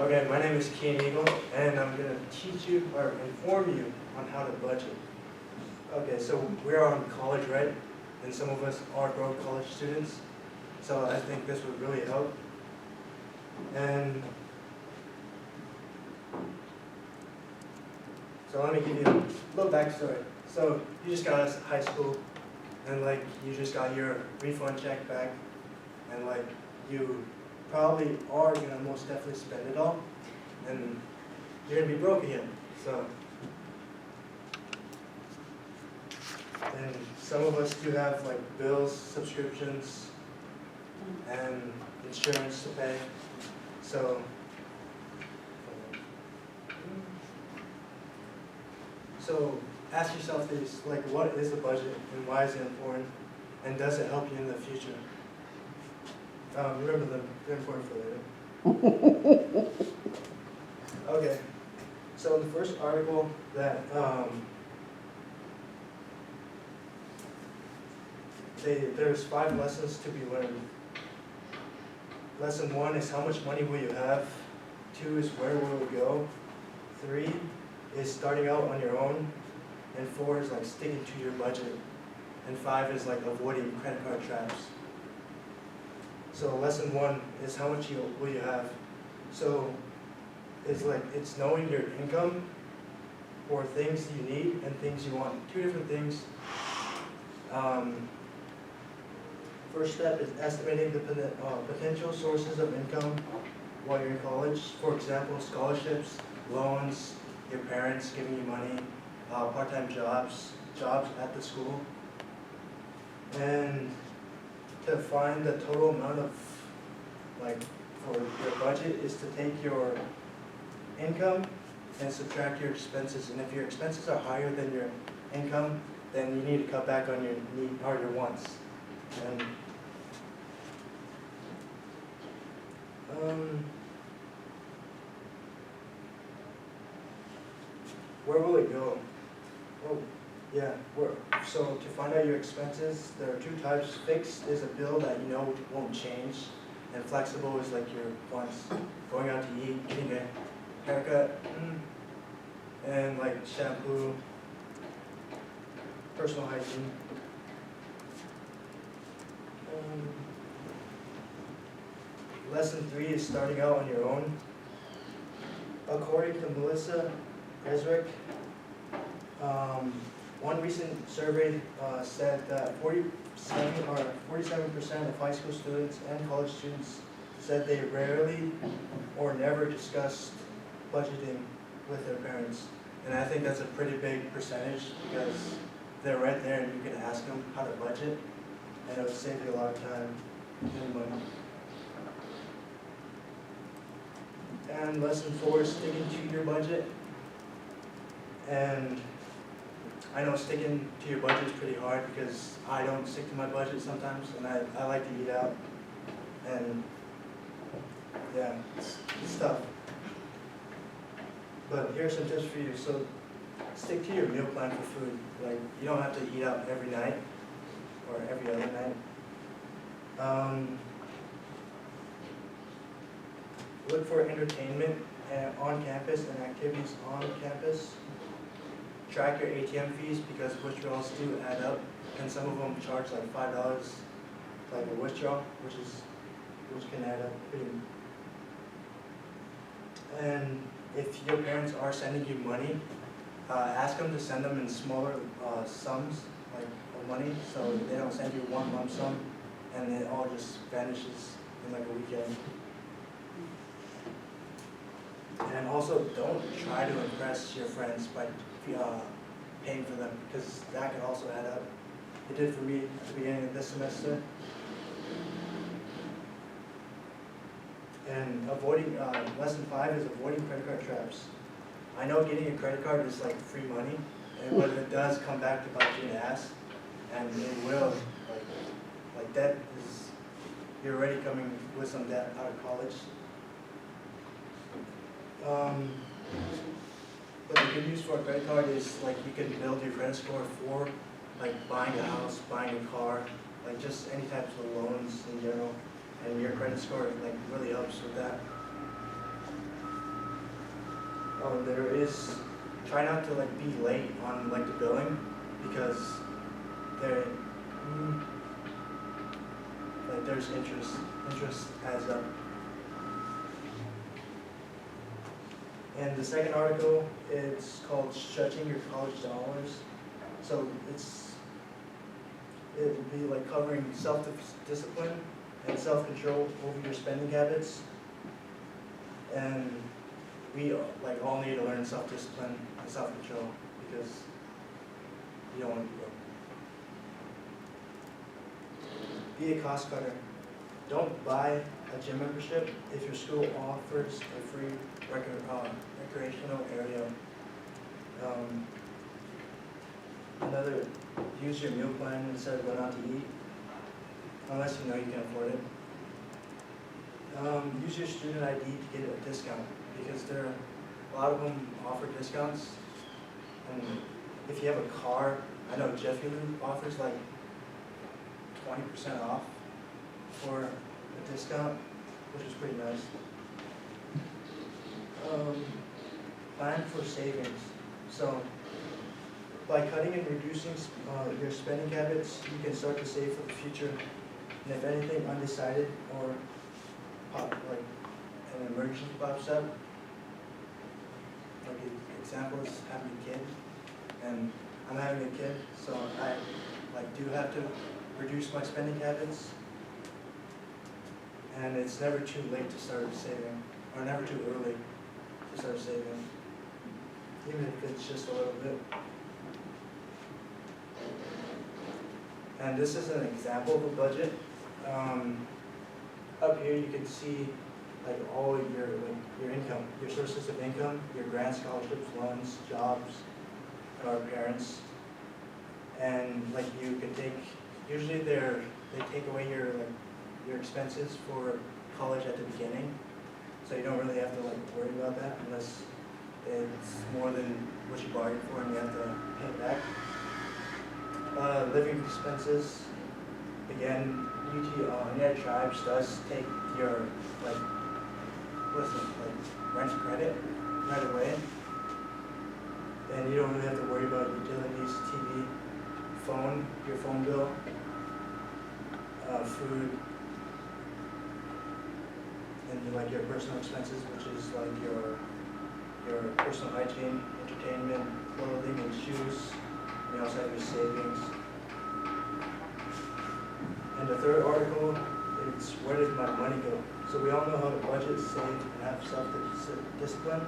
Okay, my name is Kean Eagle, and I'm going to teach you or inform you on how to budget. Okay, so we're on college, right? And some of us are broke college students, so I think this would really help. And so let me give you a little backstory. So you just got out of high school, and like you just got your refund check back, and like you probably are gonna most definitely spend it all, and you're gonna be broke again. So, and some of us do have like bills, subscriptions, and insurance to pay. So ask yourself this, like, what is a budget and why is it important, and does it help you in the future? Remember they're important for later. Okay, so the first article that there's 5 lessons to be learned. Lesson 1 is how much money will you have? 2 is where will it go? 3 is starting out on your own. And 4 is like sticking to your budget. And 5 is like avoiding credit card traps. So lesson 1 is how much will you have? So it's knowing your income for things you need and things you want. 2 different things. First step is estimating the potential sources of income while you're in college. For example, scholarships, loans, your parents giving you money, part-time jobs at the school. And to find the total amount of, like, for your budget is to take your income and subtract your expenses. And if your expenses are higher than your income, then you need to cut back on your need or your wants. And where will it go? Oh, yeah. So to find out your expenses, there are 2 types. Fixed is a bill that you know won't change, and flexible is like your wants, going out to eat, getting a haircut, and like shampoo, personal hygiene. Lesson 3 is starting out on your own. According to Melissa Ezrick, one recent survey said that 47% of high school students and college students said they rarely or never discussed budgeting with their parents. And I think that's a pretty big percentage because they're right there and you can ask them how to budget, and it would save you a lot of time and money. And lesson 4 is sticking to your budget. And I know sticking to your budget is pretty hard because I don't stick to my budget sometimes, and I like to eat out. And yeah, it's tough. But here's some tips for you. So stick to your meal plan for food. Like, you don't have to eat out every night or every other night. Look for entertainment on campus and activities on campus. Track your ATM fees because withdrawals do add up, and some of them charge like $5 like a withdrawal, which can add up pretty. And if your parents are sending you money, ask them to send them in smaller sums, like of money, so they don't send you one lump sum and it all just vanishes in like a weekend. And also, don't try to impress your friends by paying for them, because that can also add up. It did for me at the beginning of this semester. And avoiding, lesson 5 is avoiding credit card traps. I know getting a credit card is like free money, but it does come back to bite you in the ass, and it will. Like debt is, you're already coming with some debt out of college. But the good news for a credit card is like you can build your credit score for like buying a house, buying a car, like just any types of loans in general, and your credit score like really helps with that. there is, try not to like be late on like the billing, because there, like there's interest adds up. And the second article, it's called Stretching Your College Dollars. So it will be like covering self-discipline and self-control over your spending habits. And we like all need to learn self-discipline and self-control, because you don't want to be a cost cutter. Don't buy a gym membership if your school offers a free recreational area. Another, use your meal plan instead of going out to eat, unless you know you can afford it. Use your student ID to get a discount, because a lot of them offer discounts. And if you have a car, I know Jiffy Lube offers like 20% off for a discount, which is pretty nice. Plan for savings. So by cutting and reducing your spending habits, you can start to save for the future. And if anything undecided or like an emergency pops up, like an example is having a kid, and I'm having a kid, so I like do have to reduce my spending habits. And it's never too late to start saving, or never too early to start saving, even if it's just a little bit. And this is an example of a budget. Up here you can see like all your income, your sources of income, your grants, scholarships, loans, jobs, or parents. And like you can take, usually they take away your expenses for college at the beginning, so you don't really have to like worry about that unless it's more than what you bargained for and you have to pay it back. Living expenses, again, United Tribes does take your rent credit right away, and you don't really have to worry about utilities, TV, phone, your phone bill, food, and like your personal expenses, which is like your personal hygiene, entertainment, clothing, and shoes. You also have your savings. And the third article, it's where did my money go? So we all know how to budget, save, and have self-discipline.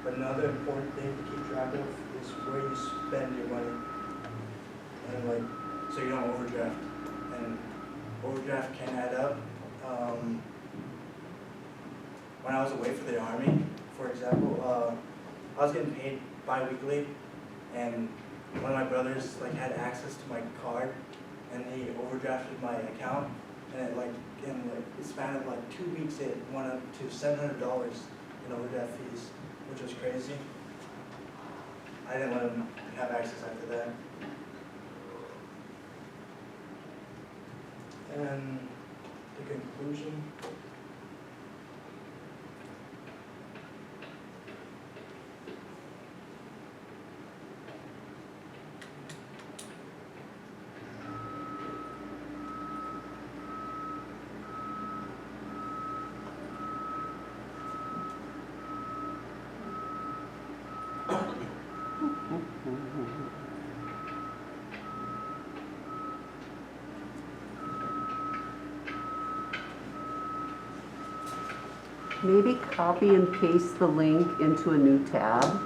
But another important thing to keep track of is where you spend your money. And like, so you don't overdraft. And overdraft can add up. When I was away for the Army, for example, I was getting paid bi-weekly, and one of my brothers like had access to my card, and he overdrafted my account, and it in the span of like 2 weeks it went up to $700 in overdraft fees, which was crazy. I didn't let him have access after that. And the conclusion. Maybe copy and paste the link into a new tab.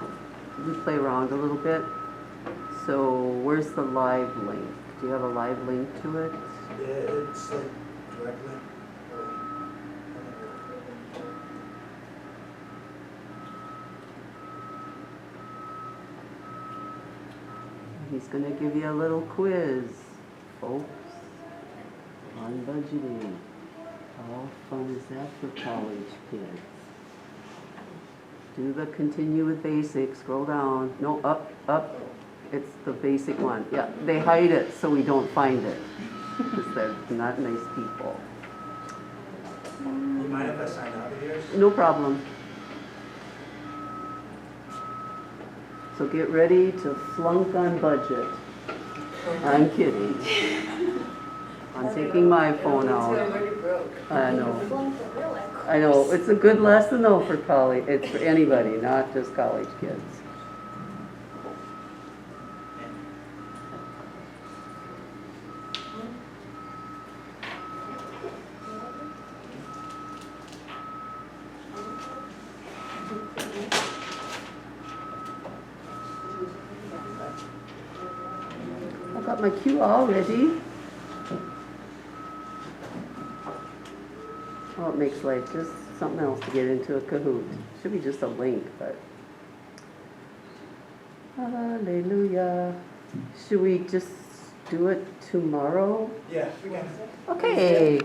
We play around a little bit. So where's the live link? Do you have a live link to it? Yeah, it's like directly. He's going to give you a little quiz, folks, on budgeting. How fun is that for college kids? Do the continue with basics, scroll down, no, up, it's the basic one. Yeah, they hide it so we don't find it, because they're not nice people. You mind if I sign out of yours? No problem. So get ready to flunk on budget. I'm kidding. I'm taking my phone out. I know. I know. It's a good lesson though for college. It's for anybody, not just college kids. I got my cue all ready. Oh, it makes life just something else to get into a Kahoot. Should be just a link, but. Hallelujah. Should we just do it tomorrow? Yeah, we can. Okay.